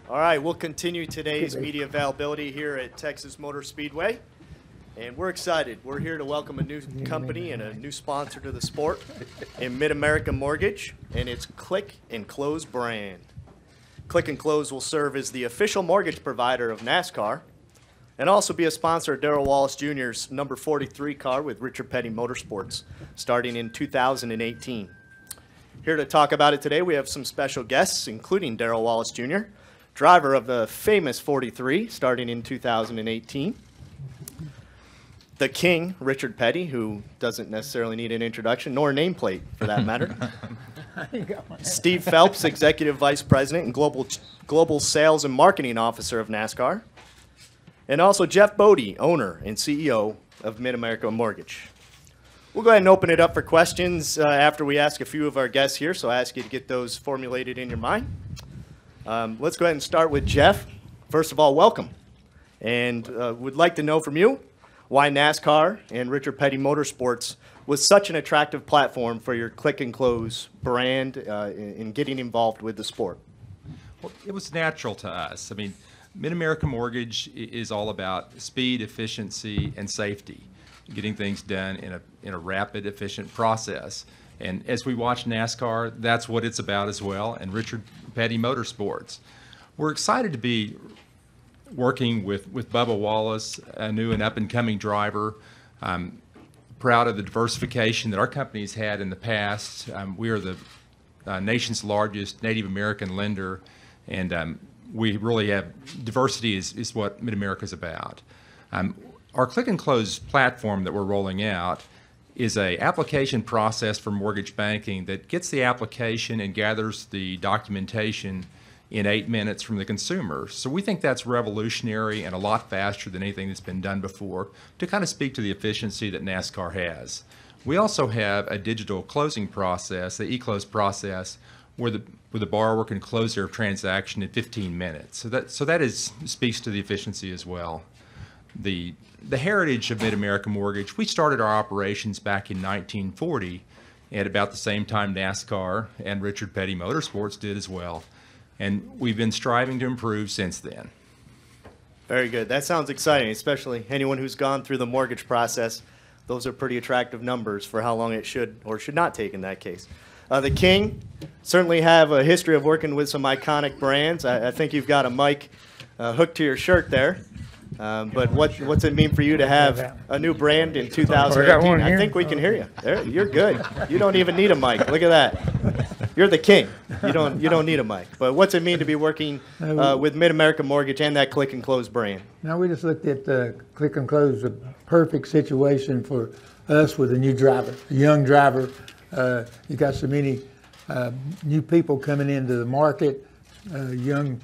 All right, we'll continue today's media availability here at Texas Motor Speedway. And we're excited. We're here to welcome a new company and a new sponsor to the sport in Mid-America Mortgage, and it's Click and Close brand. Click and Close will serve as the official mortgage provider of NASCAR and also be a sponsor of Darrell Wallace Jr.'s number 43 car with Richard Petty Motorsports starting in 2018. Here to talk about it today, we have some special guests, including Darrell Wallace Jr., driver of the famous 43 starting in 2018. The King, Richard Petty, who doesn't necessarily need an introduction, nor a nameplate for that matter. Steve Phelps, Executive Vice President and Global Sales and Marketing Officer of NASCAR. And also Jeff Bodie, owner and CEO of Mid-America Mortgage. We'll go ahead and open it up for questions after we ask a few of our guests here, so I ask you to get those formulated in your mind. Let's go ahead and start with Jeff. First of all, welcome. And would like to know from you why NASCAR and Richard Petty Motorsports was such an attractive platform for your Click and Close brand in getting involved with the sport. Well, it was natural to us. I mean, Mid-America Mortgage is all about speed, efficiency, and safety, getting things done in a rapid, efficient process. And as we watch NASCAR, that's what it's about as well, and Richard Petty Motorsports. We're excited to be working with Bubba Wallace, a new and up-and-coming driver. I'm proud of the diversification that our company's had in the past. We are the nation's largest Native American lender, and we really have diversity is what Mid-America is about. Our Click and Close platform that we're rolling out is a application process for mortgage banking that gets the application and gathers the documentation in 8 minutes from the consumer. So we think that's revolutionary and a lot faster than anything that's been done before to kind of speak to the efficiency that NASCAR has. We also have a digital closing process, the e-close process, where the borrower can close their transaction in 15 minutes. So that speaks to the efficiency as well. The heritage of Mid-America Mortgage, we started our operations back in 1940 at about the same time NASCAR and Richard Petty Motorsports did as well. And we've been striving to improve since then. Very good. That sounds exciting, especially anyone who's gone through the mortgage process. Those are pretty attractive numbers for how long it should or should not take in that case. The King certainly have a history of working with some iconic brands. I think you've got a mic hooked to your shirt there. But what's it mean for you to have a new brand in 2018? I think we can hear you. There, you're good. You don't even need a mic. Look at that. You're the king. You don't need a mic. But what's it mean to be working with Mid-America Mortgage and that Click and Close brand? Now we just looked at Click and Close, a perfect situation for us with a new driver, a young driver. You got so many new people coming into the market, young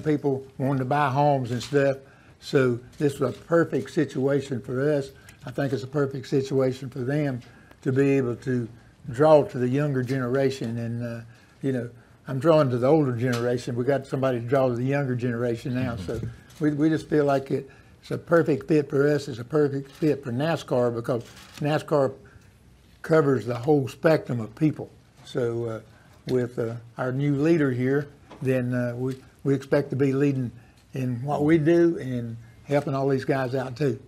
people wanting to buy homes and stuff. So this was a perfect situation for us. I think it's a perfect situation for them to be able to draw to the younger generation. And, you know, I'm drawing to the older generation. We got somebody to draw to the younger generation now. So we just feel like it's a perfect fit for us. It's a perfect fit for NASCAR because NASCAR covers the whole spectrum of people. So with our new leader here, then we expect to be leading in what we do and helping all these guys out too.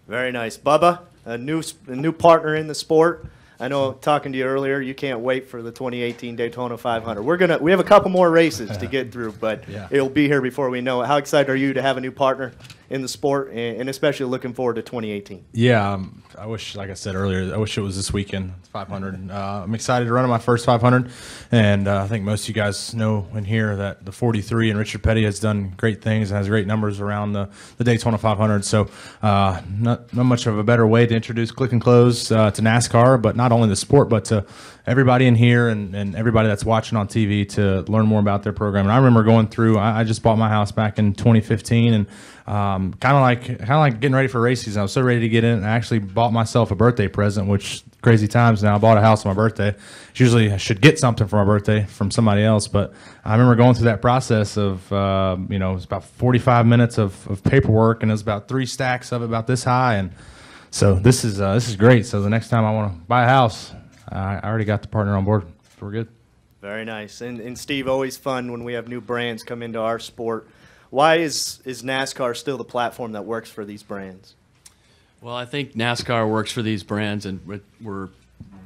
Very nice. Bubba, a new partner in the sport. I know talking to you earlier, you can't wait for the 2018 Daytona 500. We have a couple more races to get through, but it'll be here before we know it. How excited are you to have a new partner in the sport, and especially looking forward to 2018? Yeah, I wish, like I said earlier, I wish it was this weekend, 500. I'm excited to run my first 500, and I think most of you guys know in here that the 43 and Richard Petty has done great things and has great numbers around the Daytona 500. So not much of a better way to introduce Click and Close to NASCAR, but not only the sport, but to everybody in here and everybody that's watching on TV to learn more about their program. And I remember going through, I just bought my house back in 2015, and kind of like getting ready for race season. I was so ready to get in, and I actually bought myself a birthday present, which crazy times now. I bought a house on my birthday. Usually I should get something for my birthday from somebody else, but I remember going through that process of, it was about 45 minutes of paperwork, and it was about 3 stacks of it about this high. And so this is great. So the next time I want to buy a house, I already got the partner on board. So we're good. Very nice. And Steve, always fun when we have new brands come into our sport. Why is NASCAR still the platform that works for these brands? Well, I think NASCAR works for these brands, and we're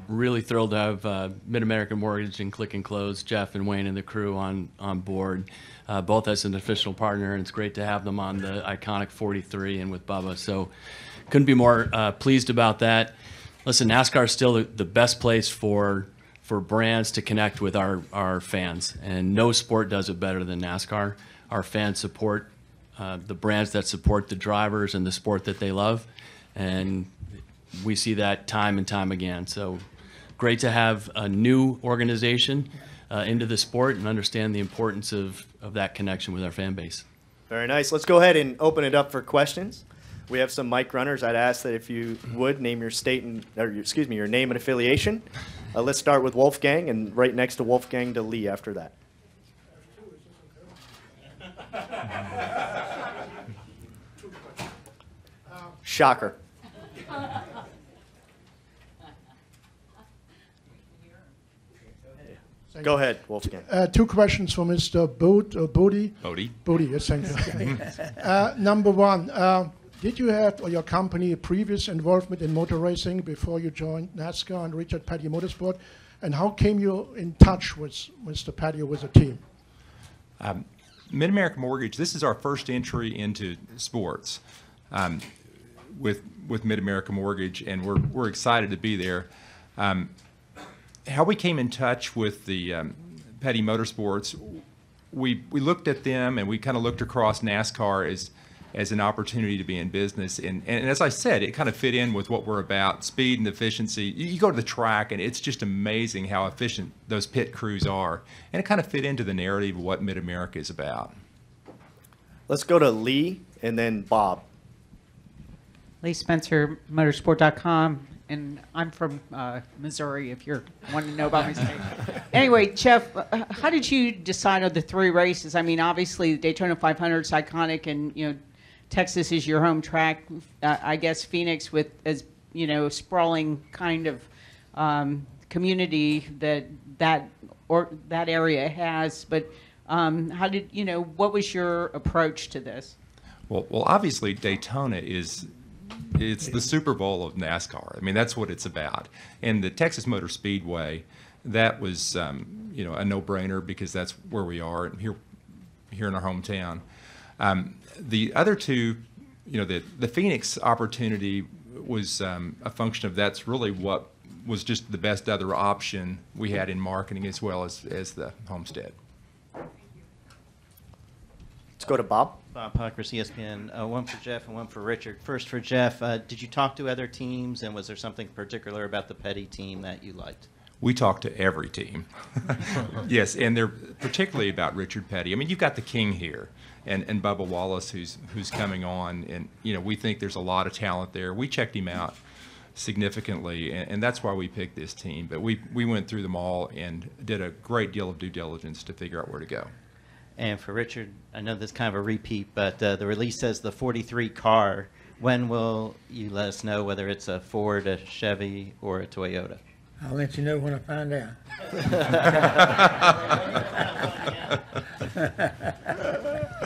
really thrilled to have Mid-American Mortgage and Click and Close, Jeff and Wayne and the crew on board, both as an official partner, and it's great to have them on the iconic 43 and with Bubba. So couldn't be more pleased about that. Listen, NASCAR is still the best place for brands to connect with our fans, and no sport does it better than NASCAR. Our fans support the brands that support the drivers and the sport that they love, and we see that time and time again. So great to have a new organization into the sport and understand the importance of that connection with our fan base. Very nice. Let's go ahead and open it up for questions. We have some mic runners. I'd ask that if you would name your state and, or your name and affiliation. Let's start with Wolfgang, and right next to Wolfgang to Lee after that. Shocker. Go ahead, Wolfgang. Two questions for Mr. Bodie. Bodie, yes, thank you. Number one, did you have, or your company, a previous involvement in motor racing before you joined NASCAR and Richard Petty Motorsport? And how came you in touch with Mr. Petty or with the team? Mid-American Mortgage, this is our first entry into sports with Mid-American Mortgage, and we're excited to be there. How we came in touch with the Petty Motorsports, we looked at them and we kind of looked across NASCAR as an opportunity to be in business. And as I said, it kind of fit in with what we're about, speed and efficiency. You go to the track and it's just amazing how efficient those pit crews are. And it kind of fit into the narrative of what Mid-America is about. Let's go to Lee and then Bob. Lee Spencer, motorsport.com. And I'm from Missouri, if you're wanting to know about my state. Anyway, Jeff, how did you decide on the 3 races? I mean, obviously, the Daytona 500 is iconic, and, Texas is your home track. I guess Phoenix with, as sprawling kind of community that area has. But how did, what was your approach to this? Well, obviously, Daytona it's the Super Bowl of NASCAR. I mean, that's what it's about. And the Texas Motor Speedway, that was, a no-brainer because that's where we are here in our hometown. The other two, the Phoenix opportunity was a function of that's really what was just the best other option we had in marketing as well as the Homestead. Let's go to Bob. Bob Puckers, ESPN. One for Jeff and one for Richard. First for Jeff, did you talk to other teams, and was there something particular about the Petty team that you liked? We talk to every team. Yes, and they're particularly about Richard Petty. I mean, you've got the king here, and Bubba Wallace who's coming on, and we think there's a lot of talent there. We checked him out significantly, and that's why we picked this team. But we went through them all and did a great deal of due diligence to figure out where to go. And for Richard, I know this is kind of a repeat, but the release says the 43 car. When will you let us know whether it's a Ford, a Chevy, or a Toyota? I'll let you know when I find out.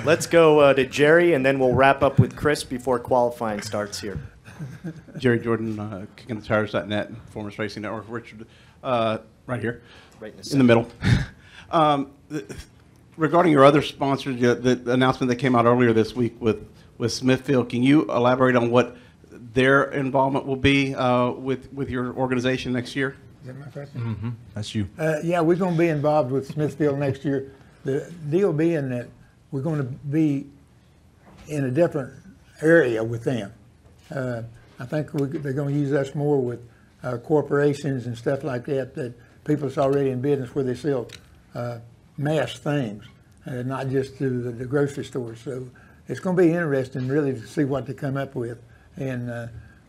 Let's go to Jerry, and then we'll wrap up with Chris before qualifying starts here. Jerry Jordan, KickingTheTires.net, Performance Racing Network. Richard, right here, Right in the middle. Regarding your other sponsors, the announcement that came out earlier this week with Smithfield, can you elaborate on what their involvement will be with your organization next year? Is that my question? Mm-hmm. That's you. Yeah, we're going to be involved with Smithfield next year. The deal being that we're going to be in a different area with them. I think they're going to use us more with corporations and stuff like that people that's already in business where they sell mass things, not just to the grocery stores. So it's going to be interesting really to see what they come up with. And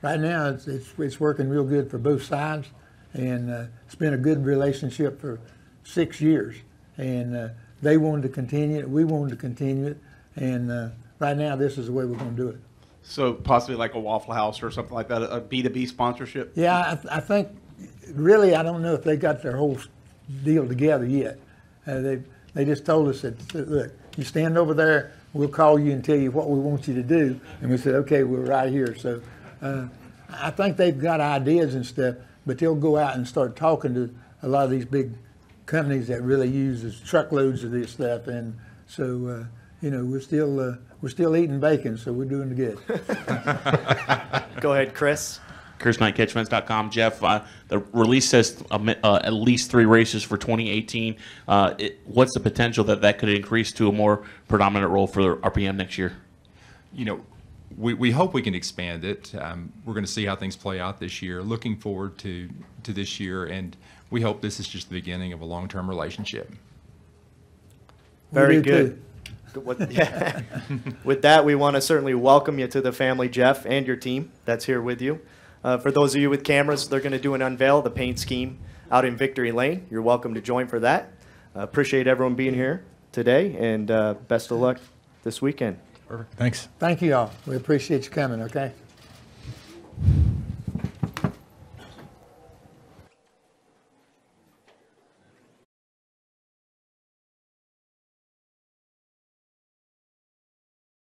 right now it's working real good for both sides, and it's been a good relationship for 6 years. And they wanted to continue it, we wanted to continue it, and right now this is the way we're going to do it. So possibly like a Waffle House or something like that, a B2B sponsorship? Yeah, I think really I don't know if they got their whole deal together yet. They just told us that, look, you stand over there, we'll call you and tell you what we want you to do. And we said, okay, we're right here. So I think they've got ideas and stuff, but they'll go out and start talking to a lot of these big companies that really uses truckloads of this stuff. And so, you know, we're still eating bacon, so we're doing good. Go ahead, Chris. ChrisKnightCatchfence.com. Jeff, the release says at least 3 races for 2018. What's the potential that could increase to a more predominant role for RPM next year? You know, we hope we can expand it. We're going to see how things play out this year. Looking forward to this year, and we hope this is just the beginning of a long-term relationship. Very good. With that, we want to certainly welcome you to the family, Jeff, and your team that's here with you. For those of you with cameras, they're going to do an unveil, the paint scheme out in Victory Lane. You're welcome to join for that. Appreciate everyone being here today, and best of luck this weekend. Perfect. Thanks. Thank you all. We appreciate you coming, okay?